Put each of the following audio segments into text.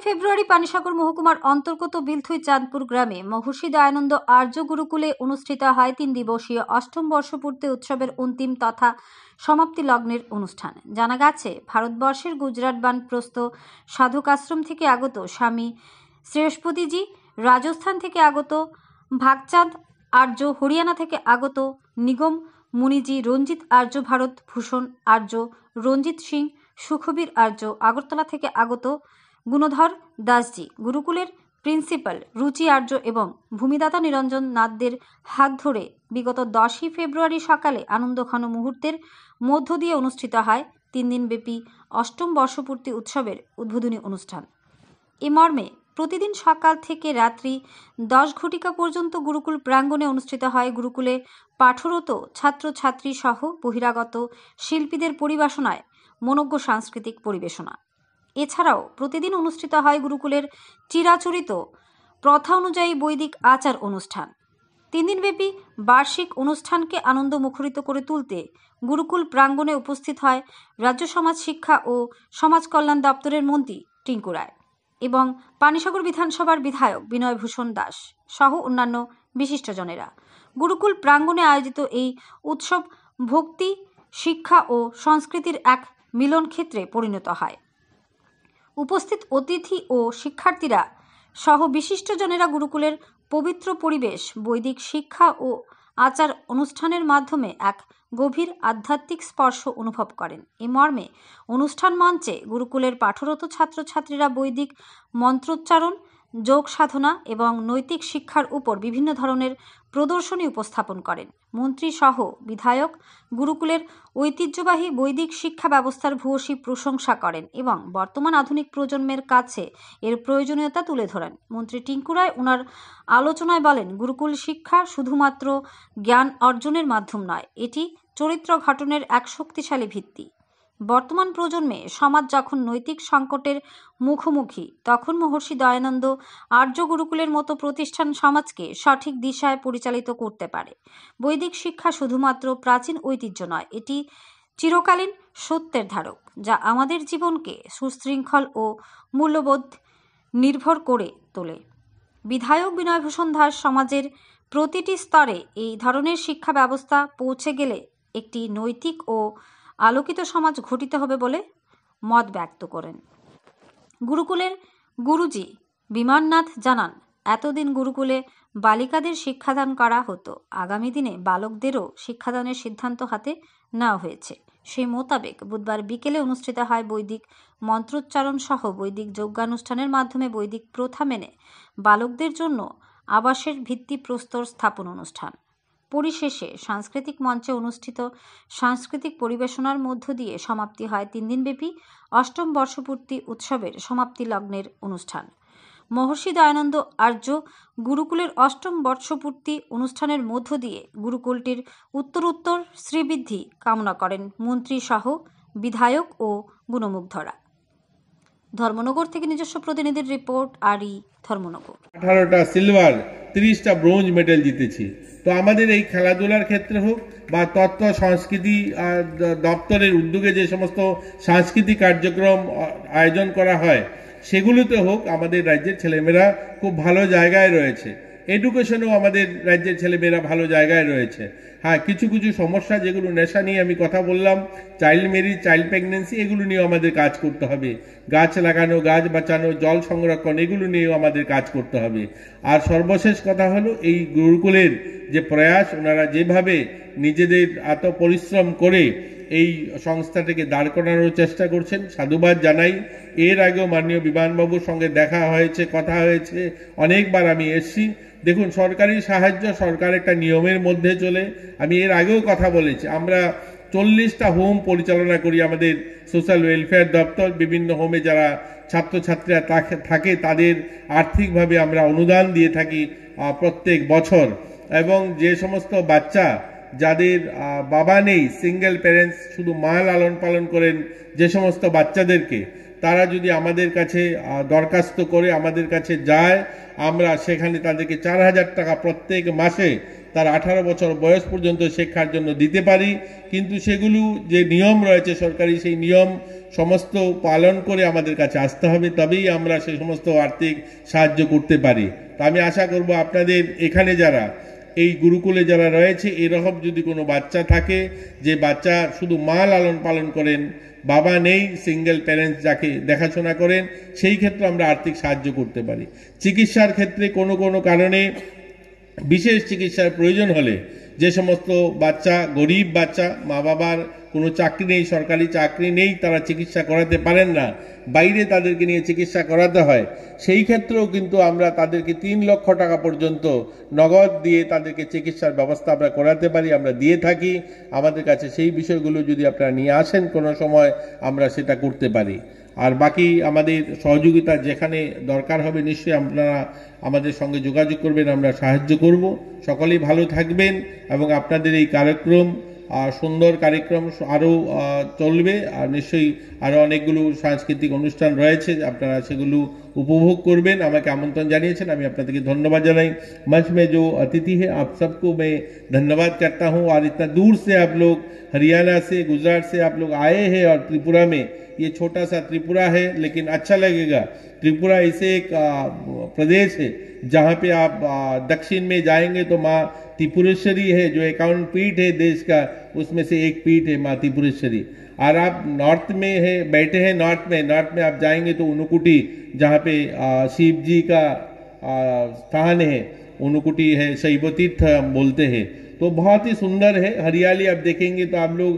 ফেব্রুয়ারি পানিসাগর মহকুমার অন্তর্গত বিলথুই চাঁদপুর গ্রামে মহর্ষি দয়ানন্দ আর্য গুরুকুলে অনুষ্ঠিত হয় 3 দিবসীয় অষ্টম বর্ষপূর্তি উৎসবের অন্তিম তথা সমাপ্তি লগ্নের অনুষ্ঠান। জানা গেছে, ভারতবর্ষের গুজরাট বানপ্রস্থ সাধক আশ্রম থেকে আগত স্বামী শ্রেয়স্পতিজি, রাজস্থান থেকে আগত ভাগচাঁদ আর্য, হরিয়ানা থেকে আগত নিগম মুনিজি, রঞ্জিত আর্য, ভারত ভূষণ আর্য, রঞ্জিত সিং, সুখবীর আর্য, আগরতলা থেকে আগত গুণধর দাসজি, গুরুকুলের প্রিন্সিপাল রুচি আর্য এবং ভূমিদাতা নিরঞ্জন নাথদের হাত ধরে বিগত 10ই ফেব্রুয়ারি সকালে আনন্দঘন মুহূর্তের মধ্য দিয়ে অনুষ্ঠিত হয় 3 দিনব্যাপী অষ্টম বর্ষপূর্তি উৎসবের উদ্বোধনী অনুষ্ঠান। এ মর্মে প্রতিদিন সকাল থেকে রাত্রি 10 ঘটিকা পর্যন্ত গুরুকুল প্রাঙ্গণে অনুষ্ঠিত হয় গুরুকুলে পাঠরত ছাত্রছাত্রী সহ বহিরাগত শিল্পীদের পরিবেশনায় মনোজ্ঞ সাংস্কৃতিক পরিবেশনা। এছাড়াও প্রতিদিন অনুষ্ঠিত হয় গুরুকুলের চিরাচরিত প্রথা অনুযায়ী বৈদিক আচার অনুষ্ঠান। 3 দিনব্যাপী বার্ষিক অনুষ্ঠানকে আনন্দ মুখরিত করে তুলতে গুরুকুল প্রাঙ্গণে উপস্থিত হয় রাজ্য সমাজ শিক্ষা ও সমাজ কল্যাণ দপ্তরের মন্ত্রী টিঙ্কু রায় এবং পানিসাগর বিধানসভার বিধায়ক বিনয় ভূষণ দাস সহ অন্যান্য বিশিষ্টজনেরা। গুরুকুল প্রাঙ্গণে আয়োজিত এই উৎসব ভক্তি, শিক্ষা ও সংস্কৃতির এক মিলন ক্ষেত্রে পরিণত হয়। উপস্থিত অতিথি ও শিক্ষার্থীরা সহ বিশিষ্টজনেরা গুরুকুলের পবিত্র পরিবেশ, বৈদিক শিক্ষা ও আচার অনুষ্ঠানের মাধ্যমে এক গভীর আধ্যাত্মিক স্পর্শ অনুভব করেন। এ মর্মে অনুষ্ঠান মঞ্চে গুরুকুলের পাঠরত ছাত্রছাত্রীরা বৈদিক মন্ত্রোচ্চারণ, যোগ সাধনা এবং নৈতিক শিক্ষার উপর বিভিন্ন ধরনের প্রদর্শনী উপস্থাপন করেন। মন্ত্রী সহ বিধায়ক গুরুকুলের ঐতিহ্যবাহী বৈদিক শিক্ষা ব্যবস্থার ভূয়সী প্রশংসা করেন এবং বর্তমান আধুনিক প্রজন্মের কাছে এর প্রয়োজনীয়তা তুলে ধরেন। মন্ত্রী টিঙ্কু রায় ওনার আলোচনায় বলেন, গুরুকুল শিক্ষা শুধুমাত্র জ্ঞান অর্জনের মাধ্যম নয়, এটি চরিত্র গঠনের এক শক্তিশালী ভিত্তি। বর্তমান প্রজন্মে সমাজ যখন নৈতিক সংকটের মুখোমুখি, তখন মহর্ষি দয়ানন্দ আর্য গুরুকুলের মতো প্রতিষ্ঠান সমাজকে সঠিক দিশায় পরিচালিত করতে পারে। বৈদিক শিক্ষা শুধুমাত্র প্রাচীন ঐতিহ্য নয়, এটি চিরকালীন সত্যের ধারক, যা আমাদের জীবনকে সুশৃঙ্খল ও মূল্যবোধ নির্ভর করে তোলে। বিধায়ক বিনয়ভূষণ দাস সমাজের প্রতিটি স্তরে এই ধরনের শিক্ষা ব্যবস্থা পৌঁছে গেলে একটি নৈতিক ও আলোকিত সমাজ গঠিত হবে বলে মত ব্যক্ত করেন। গুরুকুলের গুরুজি বিমাননাথ জানান, এতদিন গুরুকুলে বালিকাদের শিক্ষাদান করা হতো, আগামী দিনে বালকদেরও শিক্ষাদানের সিদ্ধান্ত হাতে নেওয়া হয়েছে। সেই মোতাবেক বুধবার বিকেলে অনুষ্ঠিত হয় বৈদিক মন্ত্রোচ্চারণ সহ বৈদিক যজ্ঞানুষ্ঠানের মাধ্যমে বৈদিক প্রথা মেনে বালকদের জন্য আবাসের ভিত্তিপ্রস্তর স্থাপন অনুষ্ঠান। পরিশেষে সাংস্কৃতিক মঞ্চে অনুষ্ঠিত সাংস্কৃতিক পরিবেশনার মধ্য দিয়ে সমাপ্তি হয় 3 দিনব্যাপী অষ্টম বর্ষপূর্তি উৎসবের সমাপ্তি লগ্নের অনুষ্ঠান। মহর্ষি দয়ানন্দ আর্য গুরুকুলের অষ্টম বর্ষপূর্তি অনুষ্ঠানের মধ্য দিয়ে গুরুকুলটির উত্তরোত্তর শ্রীবৃদ্ধি কামনা করেন মন্ত্রী সহ বিধায়ক ও গুণমুগ্ধরা। ধর্মনগর থেকে নিজস্ব প্রতিনিধির রিপোর্ট, আরই ধর্মনগর। 18টা সিলভার, 30টা ব্রোঞ্জ মেডেল জিতেছি। তো আমাদের এই খেলাধুলার ক্ষেত্রে হোক বা তথ্য সংস্কৃতি দপ্তরের উদ্যোগে যে সমস্ত সাংস্কৃতিক কার্যক্রম আয়োজন করা হয়, সেগুলোতে হোক, আমাদের রাজ্যের ছেলেমেয়েরা খুব ভালো জায়গায় রয়েছে। এডুকেশনেও আমাদের রাজ্যের ছেলেমেয়েরা ভালো জায়গায় রয়েছে। হ্যাঁ, কিছু কিছু সমস্যা, যেগুলো নেশা নিয়ে আমি কথা বললাম, চাইল্ড ম্যারেজ, চাইল্ড প্রেগনেন্সি, এগুলো নিয়েও আমাদের কাজ করতে হবে। গাছ লাগানো, গাছ বাঁচানো, জল সংরক্ষণ, এগুলো নিয়েও আমাদের কাজ করতে হবে। আর সর্বশেষ কথা হলো, এই গুরুকুলের যে প্রয়াস, ওনারা যেভাবে নিজেদের এত পরিশ্রম করে এই সংস্থাটাকে দাঁড় করানোর চেষ্টা করছেন, সাধুবাদ জানাই। এর আগেও মাননীয় বিমানবাবুর সঙ্গে দেখা হয়েছে, কথা হয়েছে, অনেকবার আমি এসছি। দেখুন, সরকারি সাহায্য সরকার একটা নিয়মের মধ্যে চলে। আমি এর আগেও কথা বলেছি, আমরা 40টা হোম পরিচালনা করি। আমাদের সোশ্যাল ওয়েলফেয়ার দপ্তর বিভিন্ন হোমে যারা ছাত্রছাত্রীরা থাকে তাদের আর্থিকভাবে আমরা অনুদান দিয়ে থাকি প্রত্যেক বছর। এবং যে সমস্ত বাচ্চা যাদের বাবা নেই, সিঙ্গেল প্যারেন্টস, শুধু মা লালন পালন করেন, যে সমস্ত বাচ্চাদেরকে, তারা যদি আমাদের কাছে দরখাস্ত করে আমাদের কাছে যায়, আমরা সেখানে তাদেরকে 4000 টাকা প্রত্যেক মাসে তার 18 বছর বয়স পর্যন্ত শিক্ষার জন্য দিতে পারি। কিন্তু সেগুলো যে নিয়ম রয়েছে সরকারি, সেই নিয়ম সমস্ত পালন করে আমাদের কাছে আসতে হবে, তবেই আমরা সেই সমস্ত আর্থিক সাহায্য করতে পারি। তো আমি আশা করব আপনাদের এখানে যারা এই গুরুকুলে যারা রয়েছে, এরকম যদি কোনো বাচ্চা থাকে যে বাচ্চা শুধু মা লালন পালন করেন, বাবা নেই, সিঙ্গেল প্যারেন্টস যাকে দেখাশোনা করেন, সেই ক্ষেত্রে আমরা আর্থিক সাহায্য করতে পারি। চিকিৎসার ক্ষেত্রে কোনো কোনো কারণে বিশেষ চিকিৎসার প্রয়োজন হলে যে সমস্ত বাচ্চা গরিব বাচ্চা, মা বাবার কোনো চাকরি নেই, সরকারি চাকরি নেই, তারা চিকিৎসা করাতে পারেন না, বাইরে তাদেরকে নিয়ে চিকিৎসা করাতে হয়, সেই ক্ষেত্রেও কিন্তু আমরা তাদেরকে 3 লক্ষ টাকা পর্যন্ত নগদ দিয়ে তাদেরকে চিকিৎসার ব্যবস্থা আমরা করাতে পারি, আমরা দিয়ে থাকি। আমাদের কাছে সেই বিষয়গুলো যদি আপনারা নিয়ে আসেন কোনো সময়, আমরা সেটা করতে পারি। আর বাকি আমাদের সহযোগিতা যেখানে দরকার হবে নিশ্চয়ই আপনারা আমাদের সঙ্গে যোগাযোগ করবেন, আমরা সাহায্য করব। সকলেই ভালো থাকবেন এবং আপনাদের এই কার্যক্রম সুন্দর কার্যক্রম আরও চলবে। আর নিশ্চয়ই আরও অনেকগুলো সাংস্কৃতিক অনুষ্ঠান রয়েছে, আপনারা সেগুলো উপভোগ করবেন। আমাকে আমন্ত্রণ জানিয়েছেন, আমি আপনাদেরকে ধন্যবাদ জানাই। मंच में जो अतिथि है आप सबको मैं धन्यवाद करता हूं। और इतना दूर से आप लोग हरियाणा से, गुजरात से आप लोग आए हैं और त्रिपुरा में, ये छोटा सा त्रिपुरा है लेकिन अच्छा लगेगा। त्रिपुरा ऐसे एक प्रदेश है जहाँ पे आप दक्षिण में जाएंगे तो माँ त्रिपुरेश्वरी है, जो 51 पीठ है देश का, उसमें से एक पीठ है माँ त्रिपुरेश्वरी। और आप नॉर्थ में है, बैठे हैं नॉर्थ में आप जाएंगे तो उनुकुटी, जहाँ पे शिव जी का स्थान है, उनुकुटी है, शैव तीर्थ हम बोलते हैं। तो बहुत ही सुंदर है, हरियाली आप देखेंगे तो आप लोग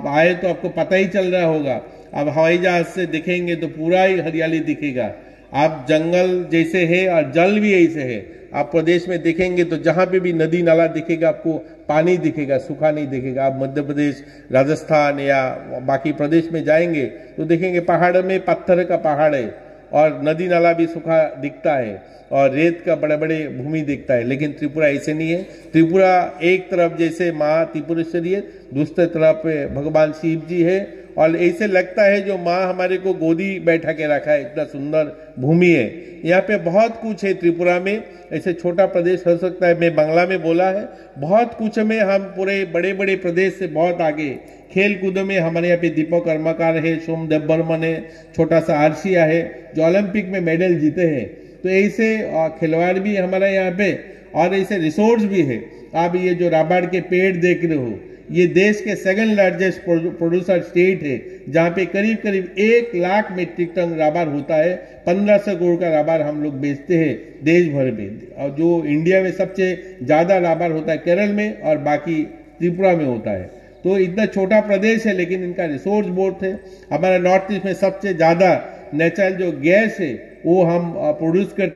आए तो आपको पता ही चल रहा होगा। अब हवाई जहाज से देखेंगे तो पूरा ही हरियाली दिखेगा। आप जंगल जैसे है और जल भी ऐसे है। आप प्रदेश में देखेंगे तो जहाँ पे भी नदी नाला दिखेगा आपको पानी दिखेगा, सूखा नहीं दिखेगा। आप मध्य प्रदेश, राजस्थान या बाकी प्रदेश में जाएंगे तो देखेंगे पहाड़ में पत्थर का पहाड़ है और नदी नाला भी सूखा दिखता है और रेत का बड़े बड़े भूमि दिखता है। लेकिन त्रिपुरा ऐसे नहीं है। त्रिपुरा एक तरफ जैसे माँ त्रिपुरेश्वरी है, दूसरी तरफ भगवान शिव जी है, और ऐसे लगता है जो माँ हमारे को गोदी बैठा के रखा है, इतना सुंदर भूमि है। यहाँ पे बहुत कुछ है त्रिपुरा में, ऐसे छोटा प्रदेश हो सकता है, मैं बांग्ला में बोला है, बहुत कुछ में हम पूरे बड़े बड़े प्रदेश से बहुत आगे। खेल कूद में हमारे यहाँ पे दीपक कर्मकार है, सोमदेव बर्मन है, छोटा सा आरसिया है जो ओलंपिक में मेडल जीते हैं। तो ऐसे खिलवाड़ भी हमारे यहाँ पे, और ऐसे रिसोर्स भी है। आप ये जो राबाड़ के पेड़ देख रहे हो, ये देश के 2nd लार्जेस्ट प्रोड्यूसर स्टेट है, जहाँ पे करीब करीब 1 लाख मीट्रिक टन राबार होता है। 1500 करोड़ का राबार हम लोग बेचते हैं देश भर में। और जो इंडिया में सबसे ज्यादा राबार होता है केरल में और बाकी त्रिपुरा में होता है। तो इतना छोटा प्रदेश है लेकिन इनका रिसोर्स बहुत है। हमारा नॉर्थ ईस्ट में सबसे ज्यादा नेचुरल जो गैस है वो हम प्रोड्यूस करते